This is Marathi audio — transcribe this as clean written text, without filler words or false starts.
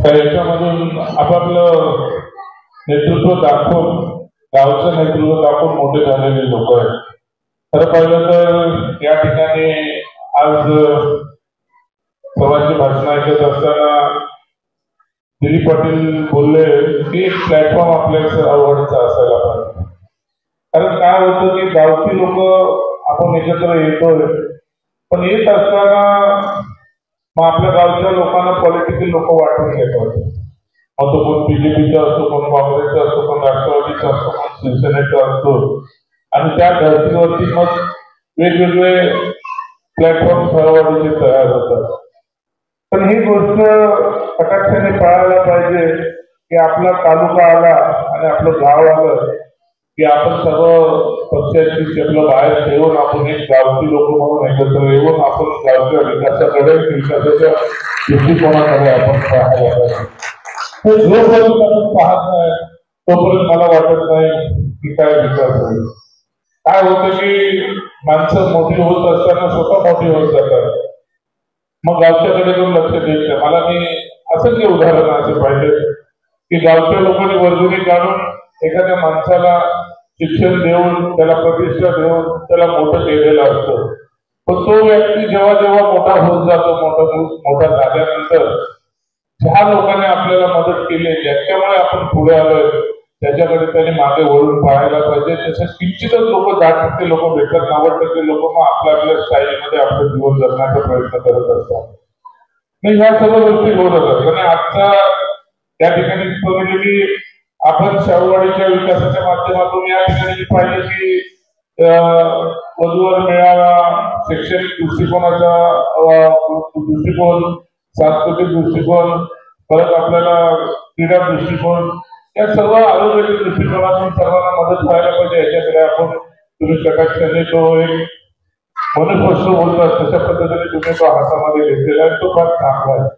तर याच्यामधून आपापलं नेतृत्व दाखवून गावचं नेतृत्व दाखवून मोठे झालेले लोक आहेत. खरं पाहिलं तर या ठिकाणी आज सर्वांची भाषण ऐकत असताना दिलीप पाटील बोलले की एक प्लॅटफॉर्म आपल्या आवडीचा असायला पाहिजे. कारण काय होतं की गावची लोक आपण एकत्र येतोय, पण येत असताना मग आपल्या गावच्या लोकांना पॉलिटिकल लोक वाटून घेतात. मग तो कोण बीजेपीचा असतो, कोण काँग्रेसचा असतो, कोण राष्ट्रवादीचा असतो, कोण शिवसेनेचा असतो, आणि त्या धर्तीवरती मग वेगवेगळे प्लॅटफॉर्म सहवाडीचे तयार होतात. पण ही गोष्ट कटाक्षाने पाळायला पाहिजे की आपला तालुका आला आणि आपलं गाव आलं की आपण सर्व पक्षाची आपलं बाहेर ठेवून आपण एक गावची लोक म्हणून एकत्र येऊन आपण गावच्या विकासाकडे विकासाच्या दृष्टिकोनाकडे आपण पाहायला पाहिजे. जोपर्यंत आपण पाहत नाही तोपर्यंत मला वाटत नाही की काय विकास होईल. काय होतं की माणसं मोठी होत असताना स्वतः मोठी होत जातात, मग गावच्याकडे पण लक्ष देत नाही. मला मी असंख्य उदाहरण असे पाहिजे की गावच्या लोकांनी वर्गणी काढून एखाद्या माणसाला शिक्षण देऊन त्याला प्रतिष्ठा देऊन त्याला मोठं केलेलं असतं. पण तो व्यक्ती जेव्हा जेव्हा मोठा होत जातो, मोठा झाल्यानंतर ज्या लोकांनी आपल्याला मदत केली, ज्याच्यामुळे आपण पुढे आलोय, त्याच्याकडे त्यांनी मागे वळून पाहायला पाहिजे. तसं किंचितच लोक 10% लोक भेटतात, 90% लोक मग आपल्या स्टाईलमध्ये आपलं जीवन जगण्याचा प्रयत्न करत असतात. नाही, ह्या सर्व गोष्टी होत असतात. आणि आजचा त्या ठिकाणी बघितलं की आपण शाहूवाडीच्या विकासाच्या माध्यमातून या ठिकाणी पाहिलं की वधूवर मेळावा, शैक्षणिक दृष्टिकोनाचा दृष्टिकोन, सांस्कृतिक दृष्टिकोन, परत आपल्याला क्रीडा दृष्टिकोन, या सर्व आरोग्याच्या दृष्टिकोनातून सर्वांना मदत व्हायला पाहिजे. याच्याकडे आपण तुम्ही कटाक्षाने तो एक मनस्पष्ट बोलतात तशा पद्धतीने तुम्ही तो हातामध्ये घेतलेला आहे, तो फार चांगला आहे.